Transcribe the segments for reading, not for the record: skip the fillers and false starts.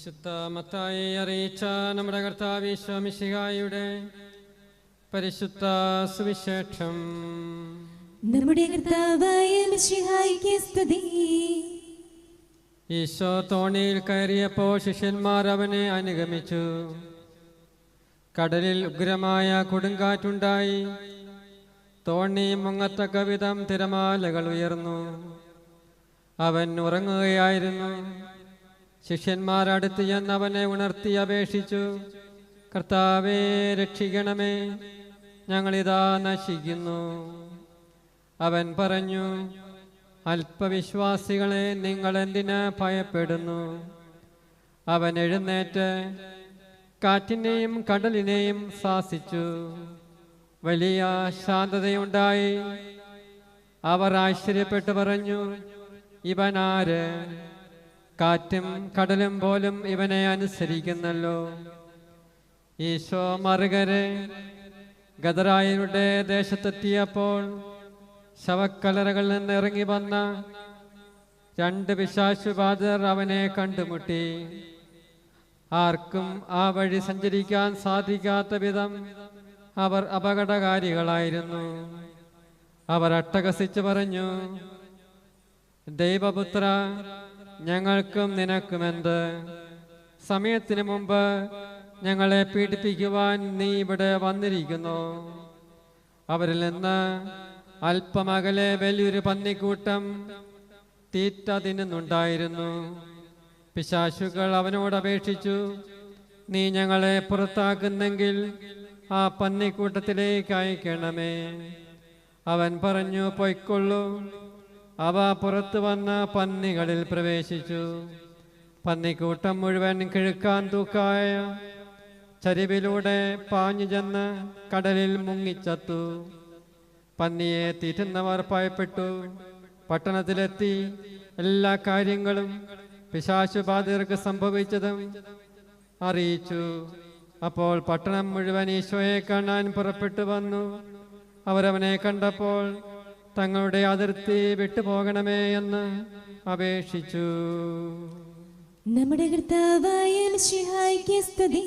വിശുദ്ധ മത്തായി അറിയിച്ച നമ്മുടെ കർത്താവ് ഈശോ മിശിഹായുടെ പരിശുദ്ധ സുവിശേഷം. നമ്മുടെ കർത്താവായ മിശിഹായ്ക്ക് സ്തുതി. ഈശോ തോണിയിൽ കയറിയപ്പോൾ ശിഷ്യന്മാർ അവനെ അനുഗമിച്ചു. കടലിൽ ഉഗ്രമായ കൊടുങ്കാറ്റുണ്ടായി. തോണി മുങ്ങത്തക്ക വിധം തിരമാലകൾ ഉയർന്നു. അവൻ ഉറങ്ങുകയായിരുന്നു. ശിഷ്യന്മാരടുത്ത് ചെന്ന് അവനെ ഉണർത്തി അപേക്ഷിച്ചു, കർത്താവേ, രക്ഷിക്കണമേ, ഞങ്ങളിതാ നശിക്കുന്നു. അവൻ പറഞ്ഞു, അല്പവിശ്വാസികളെ, നിങ്ങൾ എന്തിന് ഭയപ്പെടുന്നു? അവൻ എഴുന്നേറ്റ് കാറ്റിനെയും കടലിനെയും ശാസിച്ചു. വലിയ ശാന്തതയുണ്ടായി. അവർ ആശ്ചര്യപ്പെട്ടു പറഞ്ഞു, ഇവനാര്? കാറ്റും കടലും പോലും ഇവനെ അനുസരിക്കുന്നല്ലോ. ഈശോ മറുകരെ ഗദരായരുടെ ദേശത്തെത്തിയപ്പോൾ ശവക്കല്ലറകളിൽ നിന്ന് ഇറങ്ങി വന്ന 2 പിശാചുബാധിതർ അവനെ കണ്ടുമുട്ടി. ആർക്കും ആ വഴി സഞ്ചരിക്കാൻ സാധിക്കാത്ത വിധം അവർ അപകടകാരികളായിരുന്നു. അവർ അട്ടഹസിച്ചു പറഞ്ഞു, ദൈവപുത്ര, ഞങ്ങൾക്കും നിനക്കുമെന്ത്? സമയത്തിന് മുമ്പ് ഞങ്ങളെ പീഡിപ്പിക്കുവാൻ നീ ഇവിടെ വന്നിരിക്കുന്നു. അവരിൽ നിന്ന് അല്പമകലെ വലിയൊരു പന്നിക്കൂട്ടം തീറ്റ തിന്നുന്നുണ്ടായിരുന്നു. പിശാചുക്കൾ അവനോട് അപേക്ഷിച്ചു, നീ ഞങ്ങളെ പുറത്താക്കുന്നെങ്കിൽ ആ പന്നിക്കൂട്ടത്തിലേക്ക് അയക്കണമേ. അവൻ പറഞ്ഞു, പൊയ്ക്കൊള്ളൂ. അവ പുറത്തു വന്ന പന്നികളിൽ പ്രവേശിച്ചു. പന്നിക്കൂട്ടം മുഴുവൻ കിഴുക്കാൻ തൂക്കായ ചരിവിലൂടെ പാഞ്ഞു ചെന്ന് കടലിൽ മുങ്ങിച്ചത്തു. പന്നിയെ തീറ്റുന്നവർ ഭയപ്പെട്ടു. പട്ടണത്തിലെത്തി എല്ലാ കാര്യങ്ങളും പിശാചുബാധിതർക്ക് സംഭവിച്ചതും അറിയിച്ചു. അപ്പോൾ പട്ടണം മുഴുവൻ ഈശോയെ കാണാൻ പുറപ്പെട്ടു വന്നു. അവരവനെ കണ്ടപ്പോൾ തങ്ങളുടെ അതിർത്തി വിട്ടുപോകണമേ എന്ന് അപേക്ഷിച്ചു. നമ്മുടെ കർത്താവായ മിശിഹായ്ക്ക് സ്തുതി.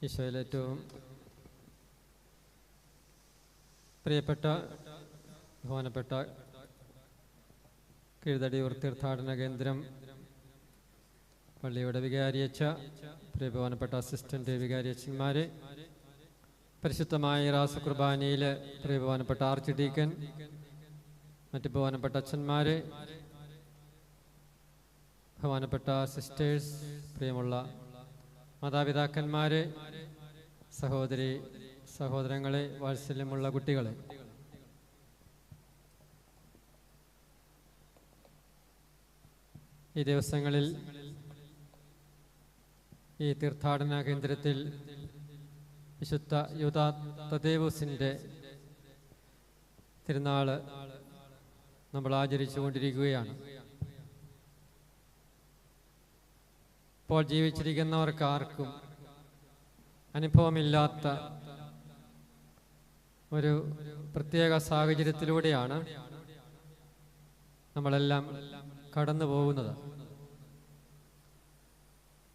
ഈശോയിൽ ഏറ്റവും പ്രിയപ്പെട്ട ബഹുമാനപ്പെട്ട കീഴ്തടിയൂർ തീർത്ഥാടന കേന്ദ്രം പള്ളിയുടെ വികാരിയച്ച, പ്രിയ ബഹുമാനപ്പെട്ട അസിസ്റ്റന്റ് വികാരിയച്ചന്മാരെ, പരിശുദ്ധമായ റാസ കുർബാനയിൽ പ്രിയ ബഹുമാനപ്പെട്ട ആർച്ച് ഡീക്കൻ, മറ്റ് ബഹുമാനപ്പെട്ട അച്ഛന്മാരെ, ബഹുമാനപ്പെട്ട സിസ്റ്റേഴ്സ്, പ്രിയമുള്ള മാതാപിതാക്കന്മാരെ, സഹോദരി സഹോദരങ്ങളെ, വാത്സല്യമുള്ള കുട്ടികളെ, ഈ ദിവസങ്ങളിൽ ഈ തീർത്ഥാടന കേന്ദ്രത്തിൽ വിശുദ്ധ യൂദാ തദേവൂസിൻ്റെ തിരുനാള് നമ്മൾ ആചരിച്ചു കൊണ്ടിരിക്കുകയാണ്. ഇപ്പോൾ ജീവിച്ചിരിക്കുന്നവർക്ക് ആർക്കും അനുഭവമില്ലാത്ത ഒരു പ്രത്യേക സാഹചര്യത്തിലൂടെയാണ് നമ്മളെല്ലാം കടന്നു പോകുന്നത്.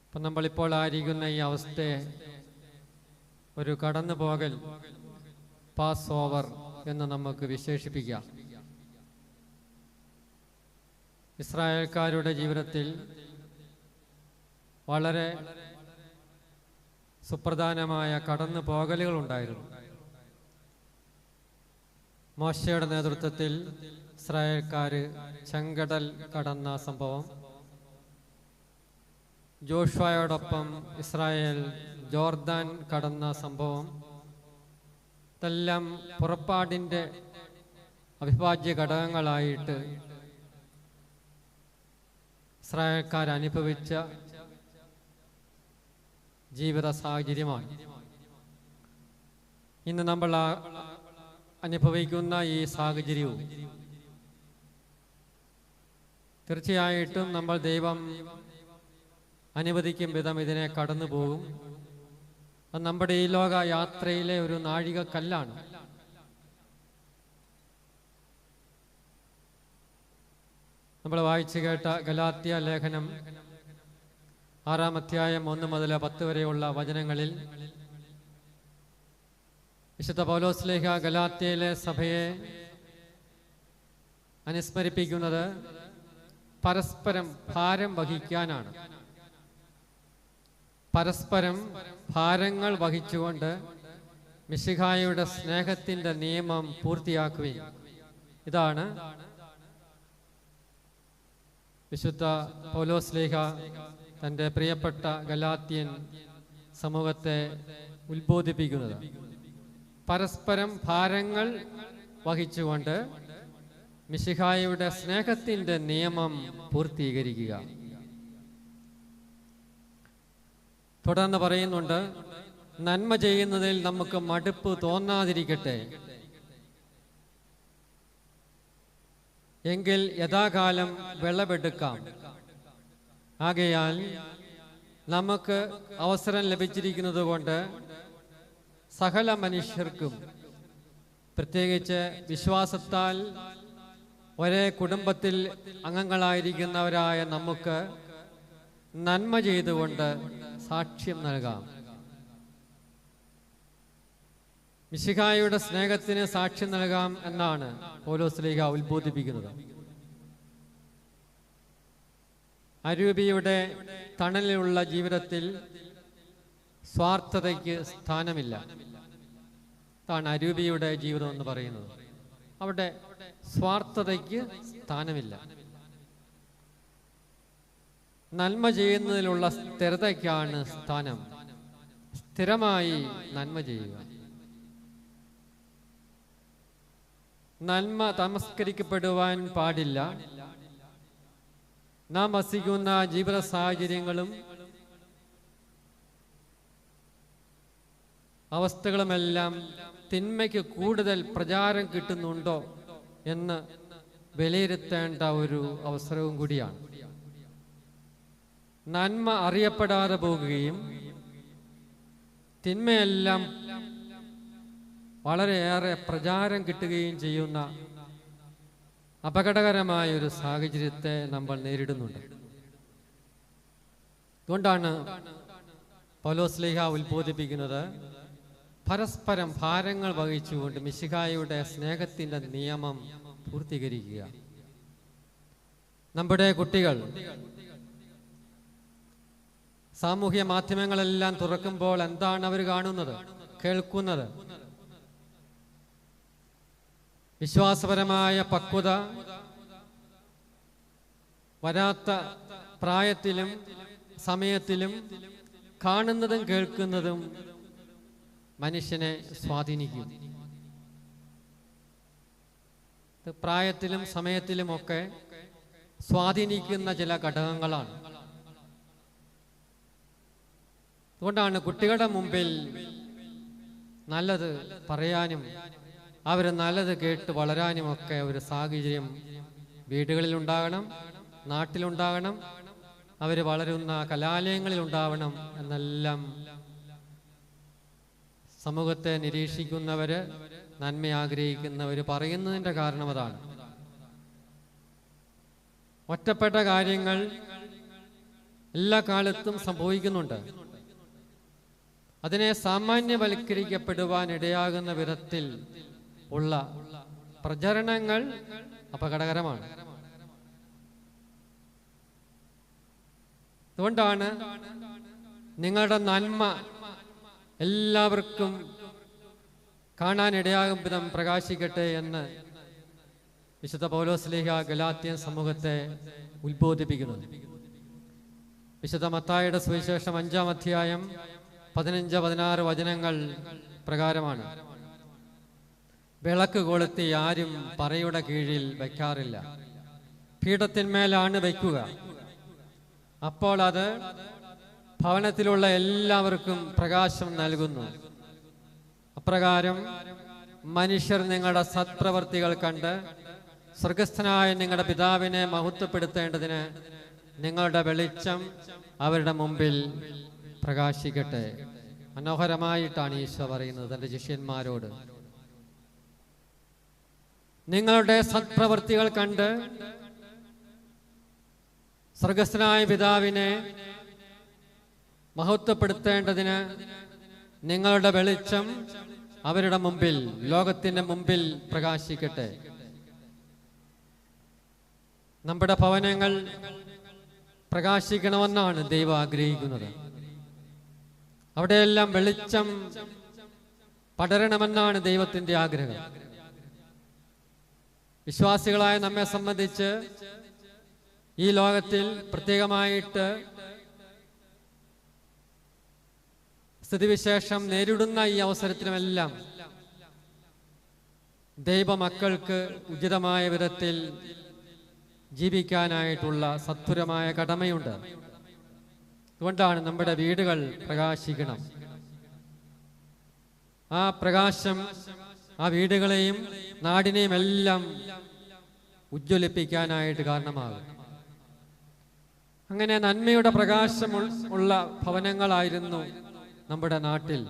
അപ്പം നമ്മളിപ്പോൾ ആയിരിക്കുന്ന ഈ അവസ്ഥയെ ഒരു കടന്നു പോകൽ, പാസ് ഓവർ എന്ന് നമുക്ക് വിശേഷിപ്പിക്കാം. ഇസ്രായേൽക്കാരുടെ ജീവിതത്തിൽ വളരെ സുപ്രധാനമായ കടന്നു പോകലുകൾ ഉണ്ടായിരുന്നു. മോശയുടെ നേതൃത്വത്തിൽ ഇസ്രായേൽക്കാർ ചെങ്കടൽ കടന്ന സംഭവം, ജോഷുവയോടൊപ്പം ഇസ്രായേൽ ജോർദാൻ കടന്ന സംഭവം, ഇതെല്ലാം പുറപ്പാടിൻ്റെ അവിഭാജ്യ ഘടകങ്ങളായിട്ട് ഇസ്രായേൽക്കാർ അനുഭവിച്ച ജീവിത സാഹചര്യമാണ്. ഇന്ന് നമ്മൾ അനുഭവിക്കുന്ന ഈ സാഹചര്യവും തീർച്ചയായിട്ടും നമ്മൾ ദൈവം അനുവദിക്കും വിധം ഇതിനെ കടന്നു പോകും. അത് നമ്മുടെ ഈ ലോക യാത്രയിലെ ഒരു നാഴികക്കല്ലാണ്. നമ്മൾ വായിച്ചു കേട്ട ഗലാത്യ ലേഖനം 6-ാം അധ്യായം 1 മുതൽ 10 വരെയുള്ള വചനങ്ങളിൽ വിശുദ്ധ പൗലോസ്ലീഹ ഗലാത്യയിലെ സഭയെ അനുസ്മരിപ്പിക്കുന്നത് പരസ്പരം ഭാരം വഹിക്കാനാണ്. പരസ്പരം ഭാരങ്ങൾ വഹിച്ചുകൊണ്ട് മിശിഹായുടെ സ്നേഹത്തിൻ്റെ നിയമം പൂർത്തിയാക്കുകയും, ഇതാണ് വിശുദ്ധ പൗലോസ്ലീഹ തൻ്റെ പ്രിയപ്പെട്ട ഗലാത്യൻ സമൂഹത്തെ ഉത്ബോധിപ്പിക്കുന്നത്. പരസ്പരം ഭാരങ്ങൾ വഹിച്ചുകൊണ്ട് മിശിഹായുടെ സ്നേഹത്തിൻ്റെ നിയമം പൂർത്തീകരിക്കുക. തുടർന്ന് പറയുന്നുണ്ട്, നന്മ ചെയ്യുന്നതിൽ നമുക്ക് മടുപ്പ് തോന്നാതിരിക്കട്ടെ, എങ്കിൽ യഥാകാലം വിളവെടുക്കാം. ആകയാൽ നമുക്ക് അവസരം ലഭിച്ചിരിക്കുന്നത് കൊണ്ട് സകല മനുഷ്യർക്കും, പ്രത്യേകിച്ച് വിശ്വാസത്താൽ ഒരേ കുടുംബത്തിൽ അംഗങ്ങളായിരിക്കുന്നവരായ നമുക്ക് നന്മ ചെയ്തുകൊണ്ട് സാക്ഷ്യം നൽകാം. മിശിഹായുടെ സ്നേഹത്തിന് സാക്ഷ്യം നൽകാം എന്നാണ് പൗലോസ്ലീഹ ഉത്ബോധിപ്പിക്കുന്നത്. അരൂപിയുടെ തണലിലുള്ള ജീവിതത്തിൽ സ്വാർത്ഥതയ്ക്ക് സ്ഥാനമില്ല. അതാണ് അരൂപിയുടെ ജീവിതം എന്ന് പറയുന്നത്. അവിടെ സ്വാർത്ഥതയ്ക്ക് സ്ഥാനമില്ല. നന്മ ചെയ്യുന്നതിലുള്ള സ്ഥിരതയ്ക്കാണ് സ്ഥാനം. സ്ഥിരമായി നന്മ ചെയ്യുക. നന്മ തമസ്കരിക്കപ്പെടുവാൻ പാടില്ല. നാം വസിക്കുന്ന ജീവിത സാഹചര്യങ്ങളും അവസ്ഥകളുമെല്ലാം തിന്മയ്ക്ക് കൂടുതൽ പ്രചാരം കിട്ടുന്നുണ്ടോ എന്ന് വിലയിരുത്തേണ്ട ഒരു അവസരവും കൂടിയാണ്. നന്മ അറിയപ്പെടാതെ പോകുകയും തിന്മയെല്ലാം വളരെയേറെ പ്രചാരം കിട്ടുകയും ചെയ്യുന്ന അപകടകരമായ ഒരു സാഹചര്യത്തെ നമ്മൾ നേരിടുന്നുണ്ട്. അതുകൊണ്ടാണ് പൗലോസ്ലീഹ ഉത്ബോധിപ്പിക്കുന്നത്, പരസ്പരം ഭാരങ്ങൾ വഹിച്ചുകൊണ്ട് മിശിഹായുടെ സ്നേഹത്തിൻ്റെ നിയമം പൂർത്തീകരിക്കുക. നമ്മുടെ കുട്ടികൾ സാമൂഹ്യ മാധ്യമങ്ങളെല്ലാം തുറക്കുമ്പോൾ എന്താണ് അവർ കാണുന്നത്, കേൾക്കുന്നത്? വിശ്വാസപരമായ പക്വത വരാത്ത പ്രായത്തിലും സമയത്തിലും കാണുന്നതും കേൾക്കുന്നതും മനുഷ്യനെ സ്വാധീനിക്കും. പ്രായത്തിലും സമയത്തിലുമൊക്കെ സ്വാധീനിക്കുന്ന ചില ഘടകങ്ങളാണ്. അതുകൊണ്ടാണ് കുട്ടികളുടെ മുമ്പിൽ നല്ലത് പറയാനും അവർ നല്ലത് കേട്ട് വളരാനുമൊക്കെ ഒരു സാഹചര്യം വീടുകളിലുണ്ടാകണം, നാട്ടിലുണ്ടാകണം, അവർ വളരുന്ന കലാലയങ്ങളിലുണ്ടാവണം എന്നെല്ലാം സമൂഹത്തെ നിരീക്ഷിക്കുന്നവര്, നന്മ ആഗ്രഹിക്കുന്നവർ പറയുന്നതിൻ്റെ കാരണം അതാണ്. ഒറ്റപ്പെട്ട കാര്യങ്ങൾ എല്ലാ കാലത്തും സംഭവിക്കുന്നുണ്ട്. അതിനെ സാമാന്യവൽക്കരിക്കപ്പെടുവാൻ ഇടയാകുന്ന വിധത്തിൽ ഉള്ള പ്രചരണങ്ങൾ അപകടകരമാണ്. അതുകൊണ്ടാണ് നിങ്ങളുടെ നന്മ എല്ലാവർക്കും കാണാനിടയാകും വിധം പ്രകാശിക്കട്ടെ എന്ന് വിശുദ്ധ പൗലോസ്ലീഹ ഗലാത്യൻ സമൂഹത്തെ ഉത്ബോധിപ്പിക്കുന്നത്. വിശുദ്ധ മത്തായിയുടെ സുവിശേഷം 5-ാം അധ്യായം 15-16 വചനങ്ങൾ പ്രകാരമാണ്, വിളക്ക് കൊളുത്തി ആരും പറയുടെ കീഴിൽ വയ്ക്കാറില്ല, പീഠത്തിന്മേലാണ് വയ്ക്കുക. അപ്പോൾ അത് ഭവനത്തിലുള്ള എല്ലാവർക്കും പ്രകാശം നൽകുന്നു. അപ്രകാരം മനുഷ്യർ നിങ്ങളുടെ സത്പ്രവർത്തികൾ കണ്ട് സ്വർഗസ്ഥനായ നിങ്ങളുടെ പിതാവിനെ മഹത്വപ്പെടുത്തേണ്ടതിന് നിങ്ങളുടെ വെളിച്ചം അവരുടെ മുമ്പിൽ പ്രകാശിക്കട്ടെ. മനോഹരമായിട്ടാണ് ഈശോ പറയുന്നത് തൻ്റെ ശിഷ്യന്മാരോട്. നിങ്ങളുടെ സത്പ്രവൃത്തികൾ കണ്ട് സ്വർഗസ്ഥനായ പിതാവിനെ മഹത്വപ്പെടുത്തേണ്ടതിന് നിങ്ങളുടെ വെളിച്ചം അവരുടെ മുമ്പിൽ, ലോകത്തിന്റെ മുമ്പിൽ പ്രകാശിക്കട്ടെ. നമ്മുടെ ഭവനങ്ങൾ പ്രകാശിക്കണമെന്നാണ് ദൈവം ആഗ്രഹിക്കുന്നത്. അവിടെയെല്ലാം വെളിച്ചം പടരണമെന്നാണ് ദൈവത്തിന്റെ ആഗ്രഹം. വിശ്വാസികളായ നമ്മെ സംബന്ധിച്ച് ഈ ലോകത്തിൽ പ്രത്യേകമായിട്ട് സ്ഥിതിവിശേഷം നേരിടുന്ന ഈ അവസരത്തിലുമെല്ലാം ദൈവമക്കൾക്ക് ഉചിതമായ വിധത്തിൽ ജീവിക്കാനായിട്ടുള്ള സത്വരമായ കടമയുണ്ട്. അതുകൊണ്ടാണ് നമ്മുടെ വീടുകൾ പ്രകാശിക്കണം. ആ പ്രകാശം ആ വീടുകളെയും നാടിനെയും എല്ലാം ഉജ്ജ്വലിപ്പിക്കാനായിട്ട് കാരണമാകും. അങ്ങനെ നന്മയുടെ പ്രകാശം ഉള്ള ഭവനങ്ങളായിരുന്നു നമ്മുടെ നാട്ടിൽ.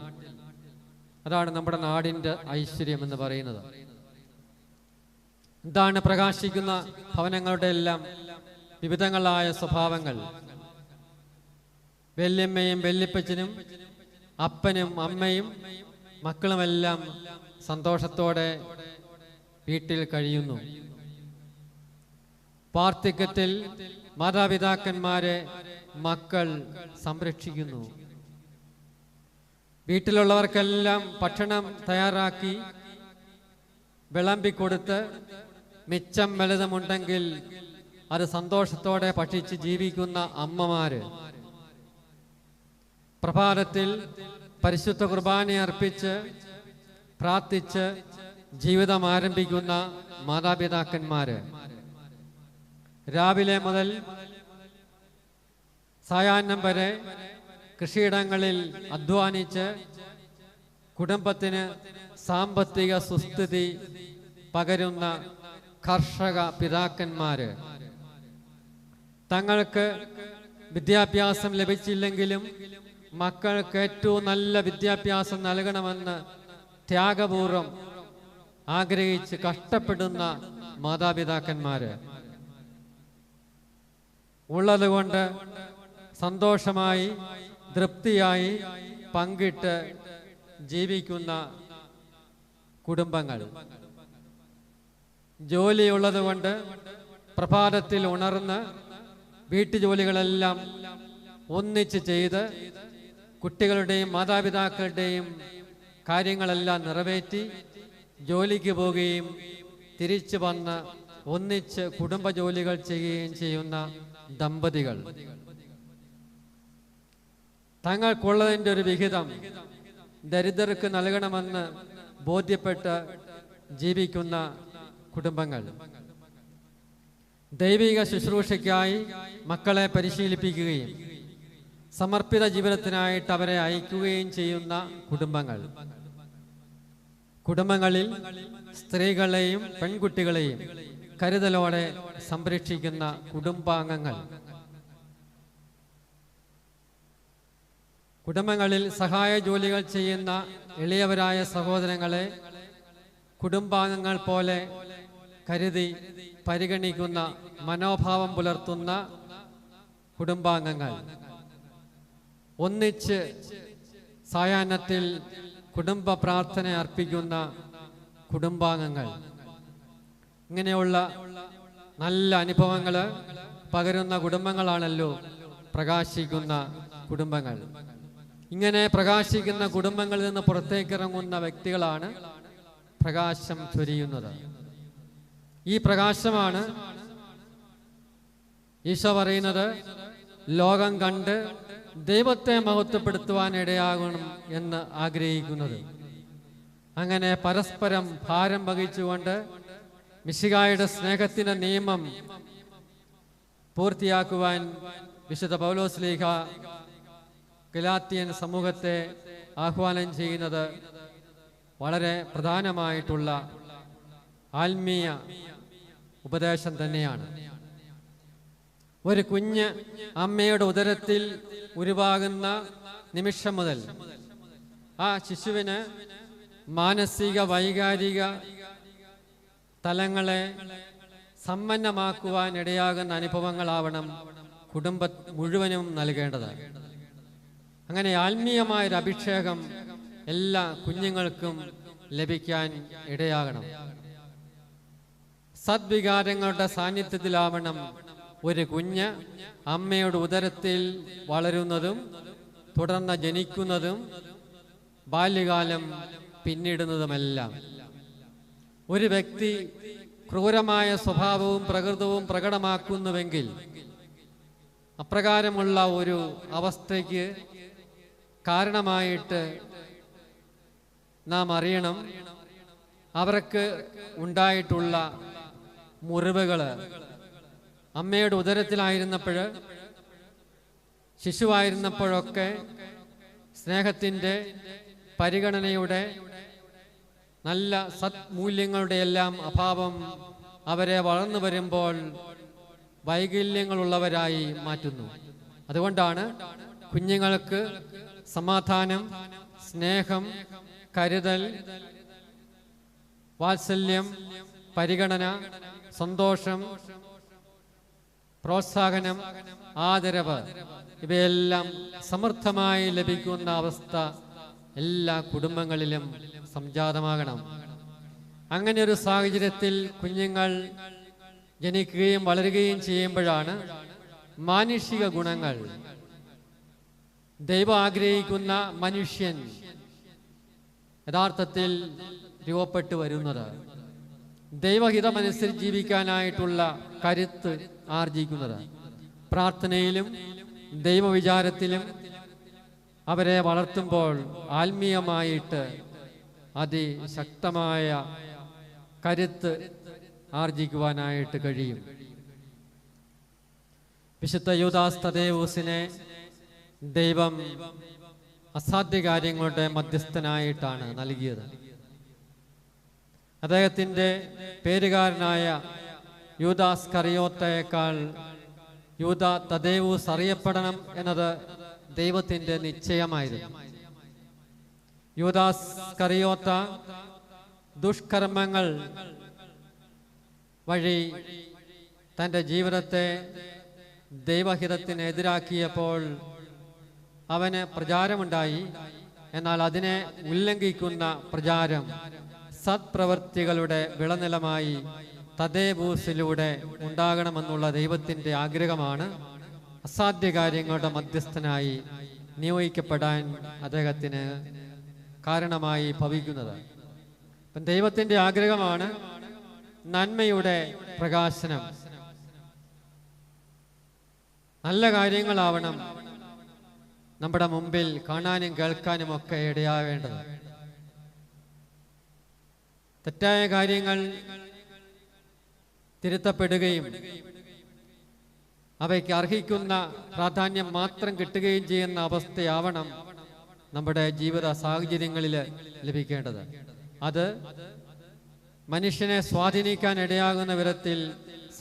അതാണ് നമ്മുടെ നാടിൻ്റെ ഐശ്വര്യം എന്ന് പറയുന്നത്. എന്താണ് പ്രകാശിക്കുന്ന ഭവനങ്ങളുടെ എല്ലാം വിവിധങ്ങളായ സ്വഭാവങ്ങൾ? വല്യമ്മയും വല്യപ്പച്ചനും അപ്പനും അമ്മയും മക്കളുമെല്ലാം സന്തോഷത്തോടെ വീട്ടിൽ കഴിയുന്നു. വാർദ്ധക്യത്തിൽ മാതാപിതാക്കന്മാരെ മക്കൾ സംരക്ഷിക്കുന്നു. വീട്ടിലുള്ളവർക്കെല്ലാം ഭക്ഷണം തയ്യാറാക്കി വിളമ്പിക്കൊടുത്ത് മിച്ചം വലുതുമുണ്ടെങ്കിൽ അത് സന്തോഷത്തോടെ ഭക്ഷിച്ച് ജീവിക്കുന്ന അമ്മമാര്, പ്രഭാതത്തിൽ പരിശുദ്ധ കുർബാന അർപ്പിച്ച് പ്രാർത്ഥിച്ച് ജീവിതം ആരംഭിക്കുന്ന മാതാപിതാക്കന്മാര്, രാവിലെ മുതൽ സായാഹ്നം വരെ കൃഷിയിടങ്ങളിൽ അധ്വാനിച്ച് കുടുംബത്തിന് സാമ്പത്തിക സുസ്ഥിതി പകരുന്ന കർഷക പിതാക്കന്മാര്, തങ്ങൾക്ക് വിദ്യാഭ്യാസം ലഭിച്ചില്ലെങ്കിലും മക്കൾക്ക് ഏറ്റവും നല്ല വിദ്യാഭ്യാസം നൽകണമെന്ന് ത്യാഗപൂർവം ആഗ്രഹിച്ച് കഷ്ടപ്പെടുന്ന മാതാപിതാക്കന്മാര്, ഉള്ളതുകൊണ്ട് സന്തോഷമായി തൃപ്തിയായി പങ്കിട്ട് ജീവിക്കുന്ന കുടുംബങ്ങൾ, ജോലിയുള്ളതുകൊണ്ട് പ്രഭാതത്തിൽ ഉണർന്ന് വീട്ടുജോലികളെല്ലാം ഒന്നിച്ച് ചെയ്ത് കുട്ടികളുടെയും മാതാപിതാക്കളുടെയും കാര്യങ്ങളെല്ലാം നിറവേറ്റി ജോലിക്ക് പോവുകയും തിരിച്ചു വന്ന് ഒന്നിച്ച് കുടുംബജോലികൾ ചെയ്യുകയും ചെയ്യുന്ന ദമ്പതികൾ, തങ്ങൾക്കുള്ളതിൻ്റെ ഒരു വിഹിതം ദരിദ്രർക്ക് നൽകണമെന്ന് ബോധ്യപ്പെട്ട് ജീവിക്കുന്ന കുടുംബങ്ങൾ, ദൈവിക ശുശ്രൂഷയ്ക്കായി മക്കളെ പരിശീലിപ്പിക്കുകയും സമർപ്പിത ജീവിതത്തിനായിട്ട് അവരെ അയക്കുകയും ചെയ്യുന്ന കുടുംബങ്ങൾ, കുടുംബങ്ങളിൽ സ്ത്രീകളെയും പെൺകുട്ടികളെയും കരുതലോടെ സംരക്ഷിക്കുന്ന കുടുംബാംഗങ്ങൾ, കുടുംബങ്ങളിൽ സഹായ ജോലികൾ ചെയ്യുന്ന എളിയവരായ സഹോദരങ്ങളെ കുടുംബാംഗങ്ങൾ പോലെ കരുതി പരിഗണിക്കുന്ന മനോഭാവം പുലർത്തുന്ന കുടുംബാംഗങ്ങൾ, ഒന്നിച്ച് സായാഹ്നത്തിൽ കുടുംബ പ്രാർത്ഥന അർപ്പിക്കുന്ന കുടുംബാംഗങ്ങൾ, ഇങ്ങനെയുള്ള നല്ല അനുഭവങ്ങൾ പകരുന്ന കുടുംബങ്ങളാണല്ലോ പ്രകാശിക്കുന്ന കുടുംബങ്ങൾ. ഇങ്ങനെ പ്രകാശിക്കുന്ന കുടുംബങ്ങളിൽ നിന്ന് പുറത്തേക്കിറങ്ങുന്ന വ്യക്തികളാണ് പ്രകാശം ചൊരിയുന്നത്. ഈ പ്രകാശമാണ് ഈശോ പറയുന്നത് ലോകം കണ്ട് ദൈവത്തെ മഹത്വപ്പെടുത്തുവാൻ ഇടയാകണം എന്ന് ആഗ്രഹിക്കുന്നത്. അങ്ങനെ പരസ്പരം ഭാരം വഹിച്ചുകൊണ്ട് മിശിഹായുടെ സ്നേഹത്തിന്റെ നിയമം പൂർത്തിയാക്കുവാൻ വിശുദ്ധ പൗലോസ്ലീഹ ഗലാത്യൻ സമൂഹത്തെ ആഹ്വാനം ചെയ്യുന്നത് വളരെ പ്രധാനമായിട്ടുള്ള ആത്മീയ ഉപദേശം തന്നെയാണ്. ഒരു കുഞ്ഞ് അമ്മയുടെ ഉദരത്തിൽ ഉരുവാകുന്ന നിമിഷം മുതൽ ആ ശിശുവിന് മാനസിക വൈകാരിക തലങ്ങളെ സമ്പന്നമാക്കുവാൻ ഇടയാകുന്ന അനുഭവങ്ങളാവണം കുടുംബം മുഴുവനും നൽകേണ്ടത്. അങ്ങനെ ആത്മീയമായൊരു അഭിഷേകം എല്ലാ കുഞ്ഞുങ്ങൾക്കും ലഭിക്കാൻ ഇടയാകണം. സദ്വികാരങ്ങളുടെ സാന്നിധ്യത്തിലാവണം ഒരു കുഞ്ഞ് അമ്മയുടെ ഉദരത്തിൽ വളരുന്നതും തുടർന്ന് ജനിക്കുന്നതും ബാല്യകാലം പിന്നിടുന്നതുമെല്ലാം. ഒരു വ്യക്തി ക്രൂരമായ സ്വഭാവവും പ്രകൃതവും പ്രകടമാക്കുന്നുവെങ്കിൽ അപ്രകാരമുള്ള ഒരു അവസ്ഥയ്ക്ക് കാരണമായിട്ട് നാം അറിയണം അവർക്ക് ഉണ്ടായിട്ടുള്ള മുറിവുകൾ അമ്മയുടെ ഉദരത്തിലായിരുന്നപ്പോൾ, ശിശുവായിരുന്നപ്പോഴൊക്കെ സ്നേഹത്തിൻ്റെ, പരിഗണനയുടെ, നല്ല സത്മൂല്യങ്ങളുടെ എല്ലാം അഭാവം അവരെ വളർന്നു വരുമ്പോൾ വൈകല്യങ്ങളുള്ളവരായി മാറ്റുന്നു. അതുകൊണ്ടാണ് കുഞ്ഞുങ്ങൾക്ക് സമാധാനം, സ്നേഹം, കരുതൽ, വാത്സല്യം, പരിഗണന, സന്തോഷം, പ്രോത്സാഹനം, ആദരവ് ഇവയെല്ലാം സമൃദ്ധമായി ലഭിക്കുന്ന അവസ്ഥ എല്ലാ കുടുംബങ്ങളിലും സംജാതമാകണം. അങ്ങനെ ഒരു സാഹചര്യത്തിൽ കുഞ്ഞുങ്ങൾ ജനിക്കുകയും വളരുകയും ചെയ്യുമ്പോഴാണ് മാനുഷിക ഗുണങ്ങൾ, ദൈവം ആഗ്രഹിക്കുന്ന മനുഷ്യൻ യഥാർത്ഥത്തിൽ രൂപപ്പെട്ടു വരുന്നത്. ദൈവഹിതമനുസരിച്ച് ജീവിക്കാനായിട്ടുള്ള കരുത്ത് ആർജിക്കുന്നത്. പ്രാർത്ഥനയിലും ദൈവവിചാരത്തിലും അവരെ വളർത്തുമ്പോൾ ആത്മീയമായിട്ട് അതിശക്തമായ കരുത്ത് ആർജിക്കുവാനായിട്ട് കഴിയും. വിശുദ്ധ യൂദാസ് തദേവൂസിനെ ദൈവം അസാധ്യ കാര്യങ്ങളുടെ മധ്യസ്ഥനായിട്ടാണ് നൽകിയത്. അദ്ദേഹത്തിൻ്റെ പേരുകാരനായ യൂദാസ് കറിയോത്തയേക്കാൾ യൂദാ തദേവൂസ് അറിയപ്പെടണം എന്നത് ദൈവത്തിൻ്റെ നിശ്ചയമായിരുന്നു. യൂദാസ് കറിയോത്ത ദുഷ്കർമ്മങ്ങൾ വഴി തൻ്റെ ജീവിതത്തെ ദൈവഹിതത്തിനെതിരാക്കിയപ്പോൾ അവന് പ്രചാരമുണ്ടായി. എന്നാൽ അതിനെ ഉല്ലംഘിക്കുന്ന പ്രചാരം സത്പ്രവൃത്തികളുടെ വിളനിലമായി തദേവൂസിലൂടെ ഉണ്ടാകണമെന്നുള്ള ദൈവത്തിൻ്റെ ആഗ്രഹമാണ് അസാധ്യ കാര്യങ്ങളുടെ മധ്യസ്ഥനായി നിയോഗിക്കപ്പെടാൻ അദ്ദേഹത്തിന് കാരണമായി ഭവിക്കുന്നത്. അപ്പം ദൈവത്തിൻ്റെ ആഗ്രഹമാണ് നന്മയുടെ പ്രകാശനം, നല്ല കാര്യങ്ങളാവണം നമ്മുടെ മുമ്പിൽ കാണാനും കേൾക്കാനും ഒക്കെ ഇടയാവേണ്ടത്. തെറ്റായ കാര്യങ്ങൾ തിരുത്തപ്പെടുകയും അവയ്ക്ക് അർഹിക്കുന്ന പ്രാധാന്യം മാത്രം കിട്ടുകയും ചെയ്യുന്ന അവസ്ഥയാവണം നമ്മുടെ ജീവിത സാഹചര്യങ്ങളിൽ ലഭിക്കേണ്ടത്. അത് മനുഷ്യനെ സ്വാധീനിക്കാൻ ഇടയാകുന്ന വിധത്തിൽ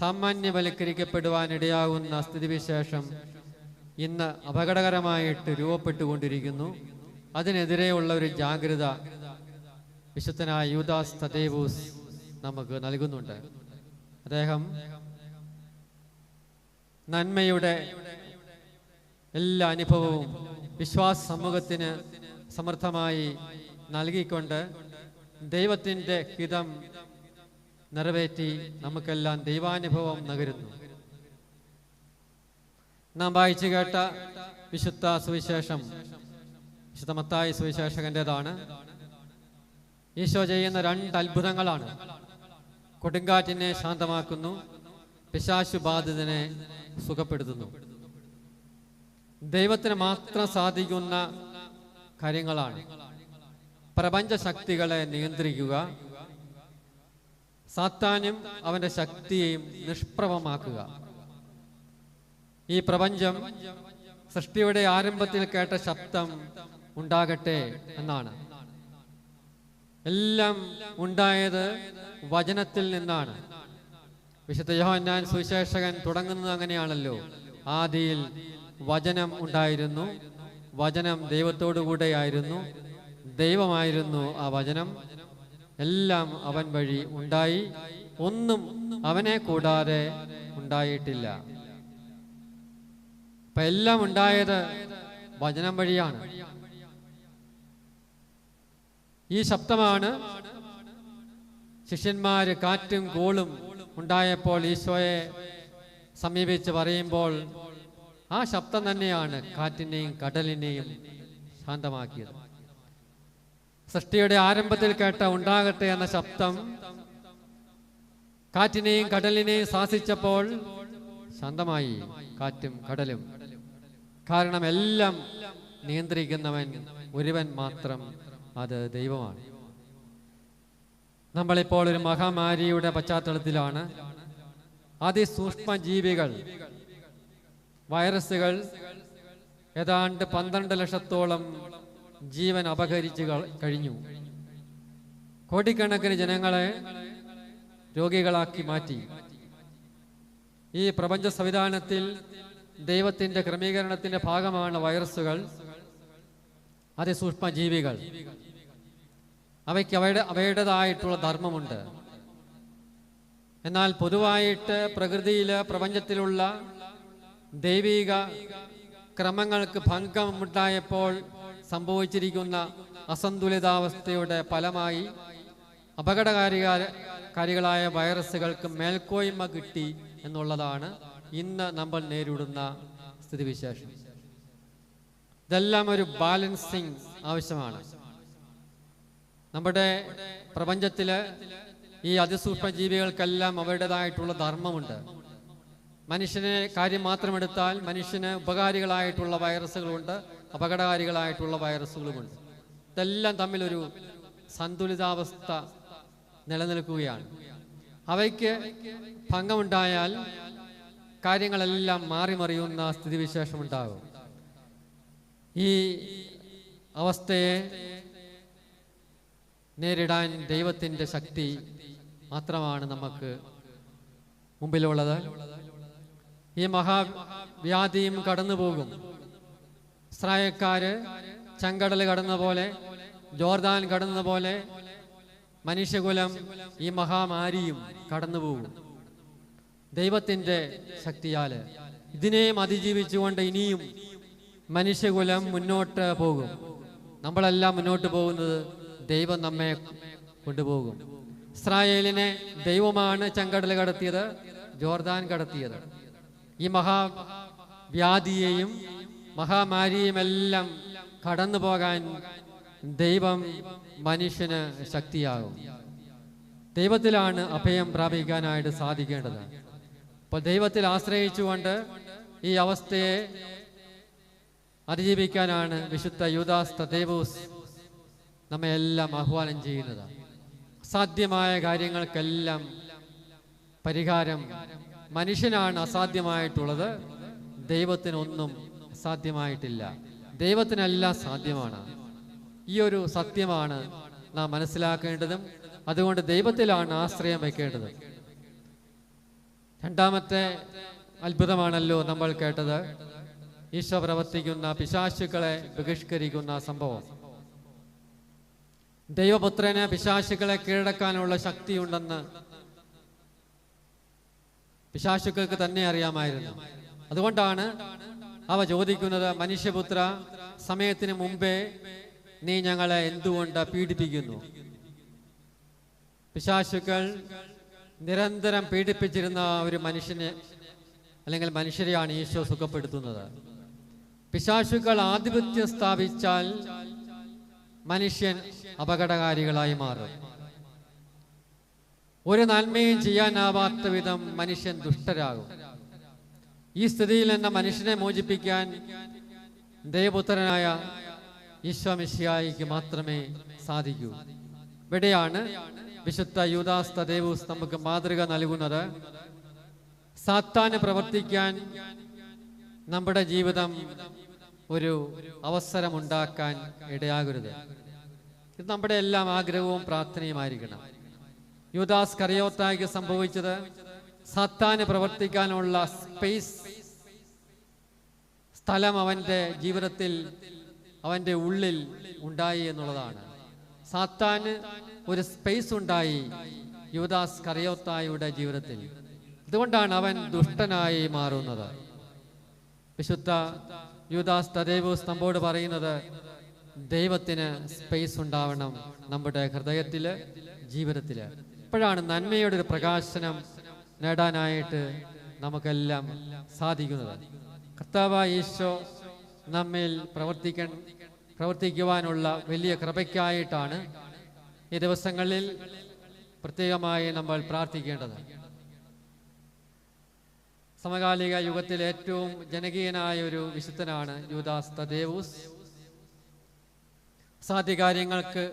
സാമാന്യവൽക്കരിക്കപ്പെടുവാൻ ഇടയാകുന്ന സ്ഥിതിവിശേഷം ഇന്ന് അപകടകരമായിട്ട് രൂപപ്പെട്ടുകൊണ്ടിരിക്കുന്നു. അതിനെതിരെയുള്ള ഒരു ജാഗ്രത വിശുദ്ധനായ യൂദാസ് തദേവൂസ് നമുക്ക് നൽകുന്നുണ്ട്. അദ്ദേഹം നന്മയുടെ എല്ലാ അനുഭവവും വിശ്വാസ സമൂഹത്തിന് സമൃദ്ധമായി നൽകിക്കൊണ്ട് ദൈവത്തിൻ്റെ ഹിതം നിറവേറ്റി നമുക്കെല്ലാം ദൈവാനുഭവം നകരുന്നു. നാം വായിച്ചു കേട്ട വിശുദ്ധ സുവിശേഷം വിശുദ്ധ മത്തായി സുവിശേഷകന്റേതാണ്. ഈശോ ചെയ്യുന്ന 2 അത്ഭുതങ്ങളാണ്. കൊടുങ്കാറ്റിനെ ശാന്തമാക്കുന്നു, പിശാചു ബാധിതനെ സുഖപ്പെടുത്തുന്നു. ദൈവത്തിന് മാത്രം സാധിക്കുന്ന കാര്യങ്ങളാണ്. പ്രപഞ്ച ശക്തികളെ നിയന്ത്രിക്കുക, സാത്താനും അവന്റെ ശക്തിയെയും നിഷ്പ്രഭമാക്കുക. ഈ പ്രപഞ്ചം സൃഷ്ടിയുടെ ആരംഭത്തിൽ കേട്ട ശബ്ദം ഉണ്ടാകട്ടെ എന്നാണ്. എല്ലാം ഉണ്ടായത് വചനത്തിൽ നിന്നാണ്. വിശുദ്ധ യോഹന്നാൻ സുവിശേഷകൻ തുടങ്ങുന്നത് അങ്ങനെയാണല്ലോ. ആദിയിൽ വചനം ഉണ്ടായിരുന്നു, വചനം ദൈവത്തോടു കൂടെയായിരുന്നു, ദൈവമായിരുന്നു ആ വചനം. എല്ലാം അവൻ വഴി ഉണ്ടായി, ഒന്നും അവനെ കൂടാതെ ഉണ്ടായിട്ടില്ല. അപ്പൊ എല്ലാം ഉണ്ടായത് വചനം വഴിയാണ്. ഈ ശബ്ദമാണ് ശിഷ്യന്മാര് കാറ്റും കോളും ഉണ്ടായപ്പോൾ ഈശോയെ സമീപിച്ച് പറയുമ്പോൾ ആ ശബ്ദം തന്നെയാണ് കാറ്റിനെയും കടലിനെയും ശാന്തമാക്കിയത്. സൃഷ്ടിയുടെ ആരംഭത്തിൽ കേട്ട ഉണ്ടാകട്ടെ എന്ന ശബ്ദം കാറ്റിനെയും കടലിനെയും ശാസിച്ചപ്പോൾ ശാന്തമായി കാറ്റും കടലും. കാരണം എല്ലാം നിയന്ത്രിക്കുന്നവൻ ഒരുവൻ മാത്രം, അത് ദൈവമാണ്. നമ്മളിപ്പോൾ ഒരു മഹാമാരിയുടെ പശ്ചാത്തലത്തിലാണ്. അതിസൂക്ഷ്മ ജീവികൾ, വൈറസുകൾ ഏതാണ്ട് 12 ലക്ഷത്തോളം ജീവൻ അപഹരിച്ചു കഴിഞ്ഞു. കോടിക്കണക്കിന് ജനങ്ങളെ രോഗികളാക്കി മാറ്റി. ഈ പ്രപഞ്ച സംവിധാനത്തിൽ ദൈവത്തിന്റെ ക്രമീകരണത്തിന്റെ ഭാഗമാണ് വൈറസുകൾ, അതിസൂക്ഷ്മ ജീവികൾ. അവയ്ക്ക് അവയുടേതായിട്ടുള്ള ധർമ്മമുണ്ട്. എന്നാൽ പൊതുവായിട്ട് പ്രകൃതിയില്, പ്രപഞ്ചത്തിലുള്ള ദൈവിക ക്രമങ്ങൾക്ക് ഭംഗമുണ്ടായപ്പോൾ സംഭവിച്ചിരിക്കുന്ന അസന്തുലിതാവസ്ഥയുടെ ഫലമായി അപകടകാരികളായ വൈറസുകൾക്ക് മേൽക്കോയ്മ കിട്ടി എന്നുള്ളതാണ് ഇന്ന് നമ്മൾ നേരിടുന്ന സ്ഥിതിവിശേഷം. ഇതെല്ലാം ഒരു ബാലൻസിങ് ആവശ്യമാണ്. നമ്മുടെ പ്രപഞ്ചത്തില് ഈ അതിസൂക്ഷ്മ ജീവികൾക്കെല്ലാം അവരുടേതായിട്ടുള്ള ധർമ്മമുണ്ട്. മനുഷ്യനെ കാര്യം മാത്രമെടുത്താൽ മനുഷ്യന് ഉപകാരികളായിട്ടുള്ള വൈറസുകളുണ്ട്, അപകടകാരികളായിട്ടുള്ള വൈറസുകളുമുണ്ട്. ഇതെല്ലാം തമ്മിലൊരു സന്തുലിതാവസ്ഥ നിലനിൽക്കുകയാണ്. അവയ്ക്ക് ഭംഗമുണ്ടായാൽ കാര്യങ്ങളെല്ലാം മാറിമറിയുന്ന സ്ഥിതിവിശേഷമുണ്ടാകും. ഈ അവസ്ഥയെ നേരിടാൻ ദൈവത്തിൻ്റെ ശക്തി മാത്രമാണ് നമുക്ക് മുമ്പിലുള്ളത്. ഈ മഹാവ്യാധിയും കടന്നു പോകും. ഇസ്രായേൽക്കാര് ചെങ്കടൽ കടന്ന പോലെ, ജോർദാൻ കടന്ന പോലെ മനുഷ്യകുലം ഈ മഹാമാരിയും കടന്നു പോകും. ദൈവത്തിൻ്റെ ശക്തിയാല് ഇതിനെയും അതിജീവിച്ചുകൊണ്ട് ഇനിയും മനുഷ്യകുലം മുന്നോട്ട് പോകും. നമ്മളെല്ലാം മുന്നോട്ട് പോകുന്നത് ദൈവം നമ്മെ കൊണ്ടുപോകും. ഇസ്രായേലിനെ ദൈവമാണ് ചെങ്കടൽ കടത്തിയത്, ജോർദാൻ കടത്തിയത്. ഈ മഹാവ്യാധിയെയും മഹാമാരിയെയും എല്ലാം കടന്നു പോകാൻ ദൈവം മനുഷ്യന് ശക്തിയാകും. ദൈവത്തിലാണ് അഭയം പ്രാപിക്കാനായിട്ട് സാധിക്കേണ്ടത്. അപ്പോൾ ദൈവത്തിൽ ആശ്രയിച്ചുകൊണ്ട് ഈ അവസ്ഥയെ അതിജീവിക്കാനാണ് വിശുദ്ധ യൂദാസ് തദ്ദേവൂസ് നമ്മെ എല്ലാം ആഹ്വാനം ചെയ്യുന്നത്. അസാധ്യമായ കാര്യങ്ങൾക്കെല്ലാം പരിഹാരം മനുഷ്യനാണ് അസാധ്യമായിട്ടുള്ളത്. ദൈവത്തിനൊന്നും അസാധ്യമായിട്ടില്ല. ദൈവത്തിനെല്ലാം സാധ്യമാണ്. ഈ ഒരു സത്യമാണ് നാം മനസ്സിലാക്കേണ്ടതും. അതുകൊണ്ട് ദൈവത്തിലാണ് ആശ്രയം വയ്ക്കേണ്ടത്. രണ്ടാമത്തെ അത്ഭുതമാണല്ലോ നമ്മൾ കേട്ടത്, ഈശോ പ്രവർത്തിക്കുന്ന പിശാചുക്കളെ ബഹിഷ്കരിക്കുന്ന സംഭവം. ദൈവപുത്രന് പിശാചുക്കളെ കീഴടക്കാനുള്ള ശക്തിയുണ്ടെന്ന് പിശാചുക്കൾക്ക് തന്നെ അറിയാമായിരുന്നു. അതുകൊണ്ടാണ് അവ ചോദിക്കുന്നത്, മനുഷ്യപുത്ര, സമയത്തിന് മുമ്പേ നീ ഞങ്ങളെ എന്തുകൊണ്ട് പീഡിപ്പിക്കുന്നു? പിശാചുക്കൾ നിരന്തരം പീഡിപ്പിച്ചിരുന്ന ഒരു മനുഷ്യനെ അല്ലെങ്കിൽ മനുഷ്യരെയാണ് ഈശോ സുഖപ്പെടുത്തുന്നത്. പിശാചുക്കൾ ആധിപത്യം സ്ഥാപിച്ചാൽ മനുഷ്യൻ അപകടകാരികളായി മാറും. ഒരു നന്മയും ചെയ്യാനാവാത്ത വിധം മനുഷ്യൻ ദുഷ്ടരാകും. ഈ സ്ഥിതിയിൽ നിന്ന് മനുഷ്യനെ മോചിപ്പിക്കാൻ ദൈവപുത്രനായ ഈശോ മിശിഹായിക്ക് മാത്രമേ സാധിക്കൂ. ഇവിടെയാണ് വിശുദ്ധ യൂദാസ് തദ്ദേവൂസ് നമുക്ക് മാതൃക നൽകുന്നത്. സാത്താന് പ്രവർത്തിക്കാൻ നമ്മുടെ ജീവിതം ഒരു അവസരമുണ്ടാക്കാൻ ഇടയാകരുത്. ഇത് നമ്മുടെ എല്ലാം ആഗ്രഹവും പ്രാർത്ഥനയുമായിരിക്കണം. യൂദാസ് കറിയോത്തായ്ക്ക് സംഭവിച്ചത് സാത്താന് പ്രവർത്തിക്കാനുള്ള സ്ഥലം അവന്റെ ജീവിതത്തിൽ അവൻ്റെ ഉള്ളിൽ ഉണ്ടായി എന്നുള്ളതാണ്. സാത്താന് ഒരു സ്പേസ് ഉണ്ടായി യൂദാസ് കറിയോത്തായുടെ ജീവിതത്തിൽ. അതുകൊണ്ടാണ് അവൻ ദുഷ്ടനായി മാറുന്നത്. വിശുദ്ധ യൂദാസ് തദേവൂസ് നമ്മോട് പറയുന്നത്, ദൈവത്തിന് സ്പേസ് ഉണ്ടാവണം നമ്മുടെ ഹൃദയത്തില്, ജീവിതത്തില്. അപ്പോഴാണ് നന്മയുടെ ഒരു പ്രകാശനം നേടാനായിട്ട് നമുക്കെല്ലാം സാധിക്കുന്നത്. കർത്താവായ ഈശോ നമ്മിൽ പ്രവർത്തിക്കുവാനുള്ള വലിയ കൃപയ്ക്കായിട്ടാണ് ഈ ദിവസങ്ങളിൽ പ്രത്യേകമായി നമ്മൾ പ്രാർത്ഥിക്കേണ്ടത്. സമകാലിക യുഗത്തിൽ ഏറ്റവും ജനകീയനായ ഒരു വിശുദ്ധനാണ് യൂദാസ് തദേവൂസ്. സാധ്യകാര്യങ്ങൾക്ക്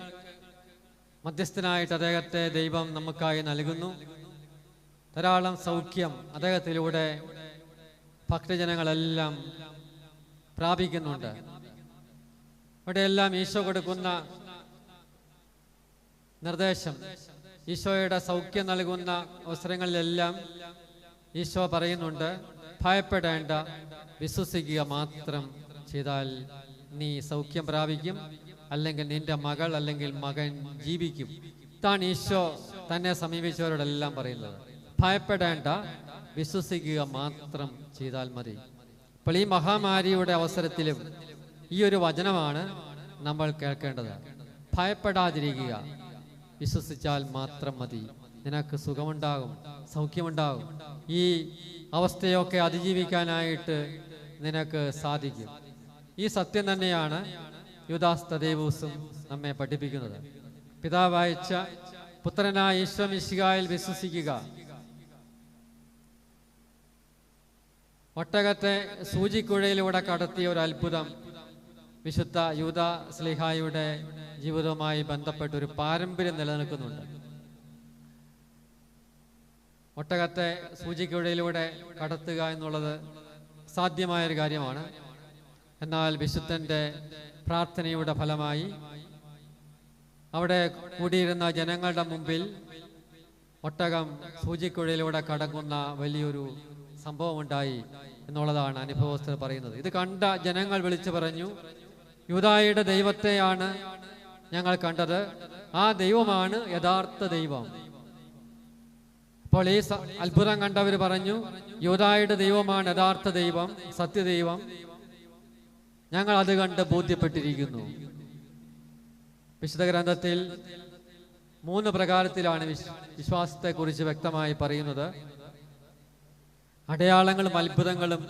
മധ്യസ്ഥനായിട്ട് അദ്ദേഹത്തെ ദൈവം നമുക്കായി നൽകുന്നു. ധാരാളം സൗഖ്യം അദ്ദേഹത്തിലൂടെ ഭക്തജനങ്ങളെല്ലാം പ്രാപിക്കുന്നുണ്ട്. ഇവിടെയെല്ലാം ഈശോ കൊടുക്കുന്ന നിർദ്ദേശം, ഈശോയുടെ സൗഖ്യം നൽകുന്ന അവസരങ്ങളിലെല്ലാം ഈശോ പറയുന്നുണ്ട്, ഭയപ്പെടേണ്ട, വിശ്വസിക്കുക മാത്രം ചെയ്താൽ നീ സൗഖ്യം പ്രാപിക്കും, അല്ലെങ്കിൽ നിന്റെ മകൾ അല്ലെങ്കിൽ മകൻ ജീവിക്കും. ഇതാണ് ഈശോ തന്നെ സമീപിച്ചവരോടെല്ലാം പറയുന്നത്. ഭയപ്പെടേണ്ട, വിശ്വസിക്കുക മാത്രം ചെയ്താൽ മതി. അപ്പോൾ ഈ മഹാമാരിയുടെ അവസരത്തിലും ഈ ഒരു വചനമാണ് നമ്മൾ കേൾക്കേണ്ടത്. ഭയപ്പെടാതിരിക്കുക, വിശ്വസിച്ചാൽ മാത്രം മതി, നിനക്ക് സുഖമുണ്ടാകും, സൗഖ്യമുണ്ടാകും. ഈ അവസ്ഥയൊക്കെ അതിജീവിക്കാനായിട്ട് നിനക്ക് സാധിക്കും. ഈ സത്യം തന്നെയാണ് യൂദാസ് തദേവൂസും നമ്മെ പഠിപ്പിക്കുന്നത്. പിതാവയച്ച പുത്രനായ ഈശോ മിശിഹായിൽ വിശ്വസിക്കുക. ഒട്ടകത്തെ സൂചിക്കുഴയിലൂടെ കടത്തിയ ഒരു അത്ഭുതം വിശുദ്ധ യൂദാ സ്ലീഹായുടെ ജീവിതവുമായി ബന്ധപ്പെട്ട ഒരു പാരമ്പര്യം നിലനിൽക്കുന്നുണ്ട്. ഒട്ടകത്തെ സൂചിക്കുഴയിലൂടെ കടത്തുക എന്നുള്ളത് സാധ്യമായൊരു കാര്യമാണ്. എന്നാൽ വിശുദ്ധന്റെ പ്രാർത്ഥനയുടെ ഫലമായി അവിടെ കൂടിയിരുന്ന ജനങ്ങളുടെ മുമ്പിൽ ഒട്ടകം സൂചിക്കുഴയിലൂടെ കടങ്ങുന്ന വലിയൊരു സംഭവം ഉണ്ടായി എന്നുള്ളതാണ് അനുഭവസ്ഥർ പറയുന്നത്. ഇത് കണ്ട ജനങ്ങൾ വിളിച്ചു പറഞ്ഞു, യൂദായുടെ ദൈവത്തെയാണ് ഞങ്ങൾ കണ്ടത്, ആ ദൈവമാണ് യഥാർത്ഥ ദൈവം. അപ്പോൾ ഈ അത്ഭുതം കണ്ടവർ പറഞ്ഞു, യൂദായുടെ ദൈവമാണ് യഥാർത്ഥ ദൈവം, സത്യദൈവം, ഞങ്ങൾ അത് കണ്ട് ബോധ്യപ്പെട്ടിരിക്കുന്നു. വിശുദ്ധ ഗ്രന്ഥത്തിൽ 3 പ്രകാരത്തിലാണ് വിശ്വാസത്തെക്കുറിച്ച് വ്യക്തമായി പറയുന്നത്. അടയാളങ്ങളും അത്ഭുതങ്ങളും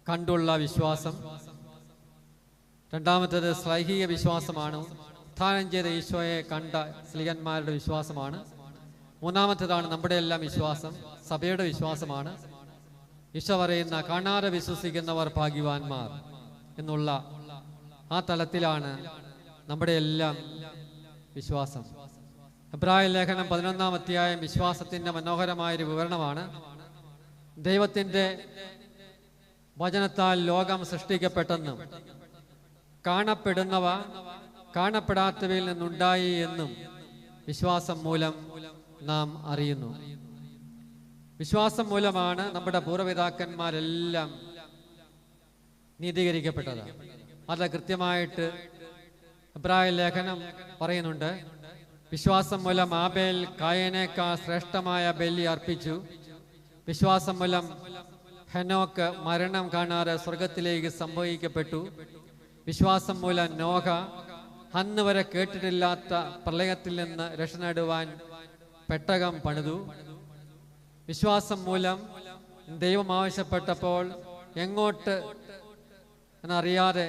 കണ്ടുള്ള വിശ്വാസം. രണ്ടാമത്തേത് ശ്ലൈഹിക വിശ്വാസമാണ്, ഉത്ഥാനം ചെയ്ത ഈശോയെ കണ്ട സ്ലീഹന്മാരുടെ വിശ്വാസമാണ്. മൂന്നാമത്തേതാണ് നമ്മുടെ എല്ലാം വിശ്വാസം, സഭയുടെ വിശ്വാസമാണ്. ഈശോ പറയുന്ന കാണാതെ വിശ്വസിക്കുന്നവർ ഭാഗ്യവാന്മാർ എന്നുള്ള ആ തലത്തിലാണ് നമ്മുടെ എല്ലാം വിശ്വാസം. എബ്രായ ലേഖനം 11-ാം അധ്യായം വിശ്വാസത്തിന്റെ മനോഹരമായൊരു വിവരണമാണ്. ദൈവത്തിന്റെ വചനത്താൽ ലോകം സൃഷ്ടിക്കപ്പെട്ടെന്നും കാണപ്പെടുന്നവ കാണപ്പെടാത്തവയിൽ നിന്നുണ്ടായി എന്നും വിശ്വാസം മൂലം നാം അറിയുന്നു. വിശ്വാസം മൂലമാണ് നമ്മുടെ പൂർവ്വപിതാക്കന്മാരെല്ലാം നീതീകരിക്കപ്പെട്ടത്. അത് കൃത്യമായിട്ട് എബ്രായ ലേഖനം പറയുന്നുണ്ട്. വിശ്വാസം മൂലം ആബേൽ കായനേക്കാൾ ശ്രേഷ്ഠമായ ബലി അർപ്പിച്ചു. വിശ്വാസം മൂലം ഹെനോക്ക് മരണം കാണാതെ സ്വർഗത്തിലേക്ക് സംഭവിക്കപ്പെട്ടു. വിശ്വാസം മൂലം നോഹ അന്ന് വരെ കേട്ടിട്ടില്ലാത്ത പ്രളയത്തിൽ നിന്ന് രക്ഷ നേടുവാൻ പെട്ടകം പണിതു. വിശ്വാസം മൂലം ദൈവം ആവശ്യപ്പെട്ടപ്പോൾ എങ്ങോട്ട് എന്നറിയാതെ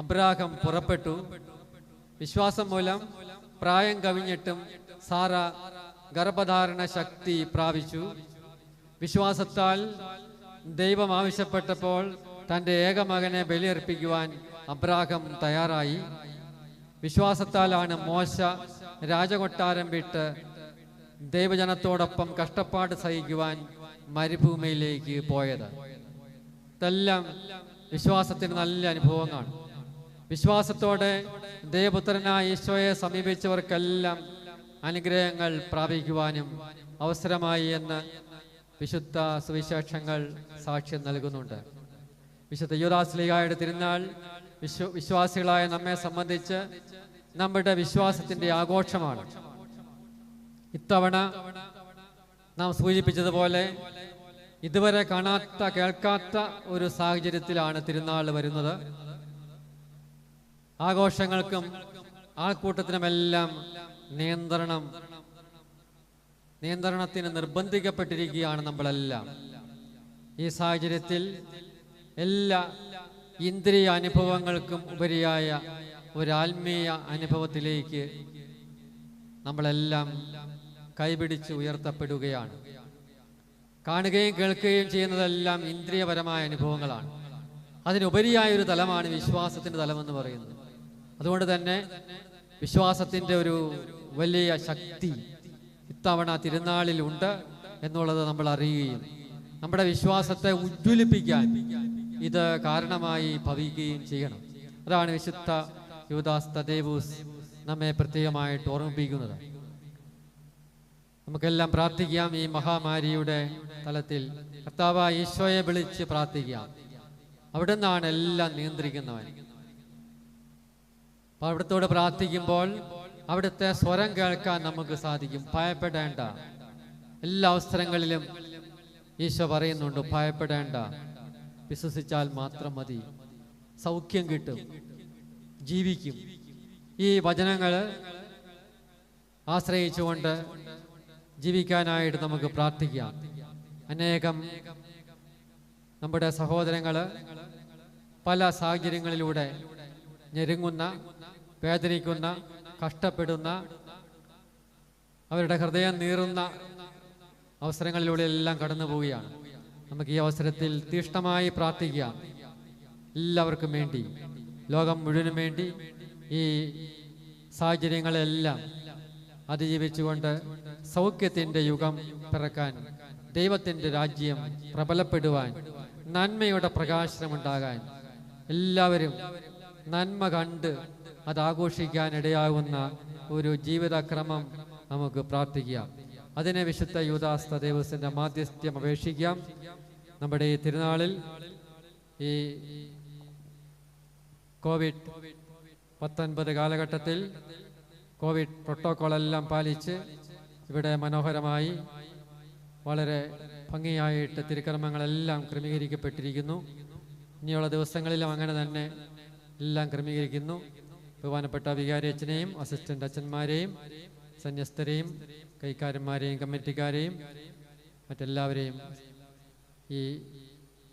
അബ്രാഹാം പുറപ്പെട്ടു. വിശ്വാസം മൂലം പ്രായം കവിഞ്ഞിട്ടും സാറ ഗർഭധാരണ ശക്തി പ്രാപിച്ചു. വിശ്വാസത്താൽ ദൈവം ആവശ്യപ്പെട്ടപ്പോൾ തൻ്റെ ഏകമകനെ ബലിയർപ്പിക്കുവാൻ അബ്രാഹാം തയ്യാറായി. വിശ്വാസത്താലാണ് മോശ രാജകൊട്ടാരം വിട്ട് ദൈവജനത്തോടൊപ്പം കഷ്ടപ്പാട് സഹിക്കുവാൻ മരുഭൂമിയിലേക്ക് പോയത്. ഇതെല്ലാം വിശ്വാസത്തിന് നല്ല അനുഭവങ്ങളാണ്. വിശ്വാസത്തോടെ ദൈവപുത്രനായ ഈശോയെ സമീപിച്ചവർക്കെല്ലാം അനുഗ്രഹങ്ങൾ പ്രാപിക്കുവാനും അവസരമായി എന്ന് വിശുദ്ധ സുവിശേഷങ്ങൾ സാക്ഷ്യം നൽകുന്നുണ്ട്. വിശുദ്ധ യൂദാസ് സ്ലീഹായുടെ തിരുനാൾ വിശ്വാസികളായ നമ്മെ സംബന്ധിച്ച് നമ്മുടെ വിശ്വാസത്തിന്റെ ആഘോഷമാണ്. ഇത്തവണ നാം സൂചിപ്പിച്ചതുപോലെ ഇതുവരെ കാണാത്ത കേൾക്കാത്ത ഒരു സാഹചര്യത്തിലാണ് തിരുനാൾ വരുന്നത്. ആഘോഷങ്ങൾക്കും ആൾക്കൂട്ടത്തിനുമെല്ലാം നിയന്ത്രണത്തിന് നിർബന്ധിക്കപ്പെട്ടിരിക്കുകയാണ് നമ്മളെല്ലാം. ഈ സാഹചര്യത്തിൽ എല്ലാ ഇന്ദ്രിയ അനുഭവങ്ങൾക്കും ഉപരിയായ ഒരു ആത്മീയ അനുഭവത്തിലേക്ക് നമ്മളെല്ലാം കൈപിടിച്ച് ഉയർത്തപ്പെടുകയാണ്. കാണുകയും കേൾക്കുകയും ചെയ്യുന്നതെല്ലാം ഇന്ദ്രിയപരമായ അനുഭവങ്ങളാണ്. അതിനുപരിയായ ഒരു തലമാണ് വിശ്വാസത്തിൻ്റെ തലമെന്ന് പറയുന്നത്. അതുകൊണ്ട് തന്നെ വിശ്വാസത്തിൻ്റെ ഒരു വലിയ ശക്തി ഇത്തവണ തിരുനാളിലുണ്ട് എന്നുള്ളത് നമ്മൾ അറിയുകയും നമ്മുടെ വിശ്വാസത്തെ ഉജ്ജ്വലിപ്പിക്കാൻ ഇത് കാരണമായി ഭവിക്കുകയും ചെയ്യണം. അതാണ് വിശുദ്ധ യൂദാസ് തദേവൂസ് നമ്മെ പ്രത്യേകമായിട്ട് ഓർമ്മിപ്പിക്കുന്നത്. നമുക്കെല്ലാം പ്രാർത്ഥിക്കാം. ഈ മഹാമാരിയുടെ തലത്തിൽ കർത്താവായ ഈശോയെ വിളിച്ച് പ്രാർത്ഥിക്കാം. അവിടെ നിന്നാണ് എല്ലാം നിയന്ത്രിക്കുന്നവൻ. അപ്പോൾ അവിടത്തോട് പ്രാർത്ഥിക്കുമ്പോൾ അവിടുത്തെ സ്വരം കേൾക്കാൻ നമുക്ക് സാധിക്കും. ഭയപ്പെടേണ്ട, എല്ലാ അവസരങ്ങളിലും ഈശോ പറയുന്നുണ്ട്, ഭയപ്പെടേണ്ട, വിശ്വസിച്ചാൽ മാത്രം മതി, സൗഖ്യം കിട്ടും, ജീവിക്കും. ഈ വചനങ്ങൾ ആശ്രയിച്ചുകൊണ്ട് ജീവിക്കാനായിട്ട് നമുക്ക് പ്രാർത്ഥിക്കാം. അനേകം നമ്മുടെ സഹോദരങ്ങൾ പല സാഹചര്യങ്ങളിലൂടെ ഞെരുങ്ങുന്ന, വേദനിക്കുന്ന, കഷ്ടപ്പെടുന്ന, അവരുടെ ഹൃദയം നീറുന്ന അവസരങ്ങളിലൂടെ എല്ലാം കടന്നു പോവുകയാണ്. നമുക്ക് ഈ അവസരത്തിൽ തീഷ്ണമായി പ്രാർത്ഥിക്കാം. എല്ലാവർക്കും വേണ്ടി, ലോകം മുഴുവനും വേണ്ടി ഈ സാഹചര്യങ്ങളെല്ലാം അതിജീവിച്ചുകൊണ്ട് സൗഖ്യത്തിൻ്റെ യുഗം പിറക്കാൻ, ദൈവത്തിൻ്റെ രാജ്യം പ്രബലപ്പെടുവാൻ, നന്മയുടെ പ്രകാശനമുണ്ടാകാൻ, എല്ലാവരും നന്മ കണ്ട് അത് ആഘോഷിക്കാനിടയാകുന്ന ഒരു ജീവിതക്രമം നമുക്ക് പ്രാർത്ഥിക്കാം. അതിനെ വിശുദ്ധ യൂദാസ് തദേവൂസിന്റെ മാധ്യസ്ഥ്യം അപേക്ഷിക്കാം. നമ്മുടെ ഈ തിരുനാളിൽ ഈ COVID-19 കാലഘട്ടത്തിൽ കോവിഡ് പ്രോട്ടോക്കോളെല്ലാം പാലിച്ച് ഇവിടെ മനോഹരമായി വളരെ ഭംഗിയായിട്ട് തിരുക്കർമ്മങ്ങളെല്ലാം ക്രമീകരിക്കപ്പെട്ടിരിക്കുന്നു. ഇനിയുള്ള ദിവസങ്ങളിലും അങ്ങനെ തന്നെ എല്ലാം ക്രമീകരിക്കുന്നു. ബഹുമാനപ്പെട്ട വികാരി അച്ഛനെയും അസിസ്റ്റന്റ് അച്ഛന്മാരെയും സന്യസ്തരെയും കൈക്കാരന്മാരെയും കമ്മിറ്റിക്കാരെയും മറ്റെല്ലാവരെയും ഈ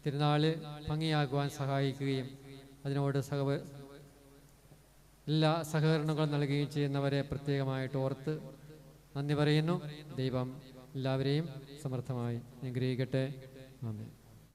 തിരുനാള് ഭംഗിയാക്കുവാൻ സഹായിക്കുകയും അതിനോട് എല്ലാ സഹകരണങ്ങളും നൽകുകയും ചെയ്യുന്നവരെ പ്രത്യേകമായിട്ട് ഓർത്ത് നന്ദി പറയുന്നു. ദൈവം എല്ലാവരെയും സമർത്ഥമായി അനുഗ്രഹിക്കട്ടെ. ആമേൻ.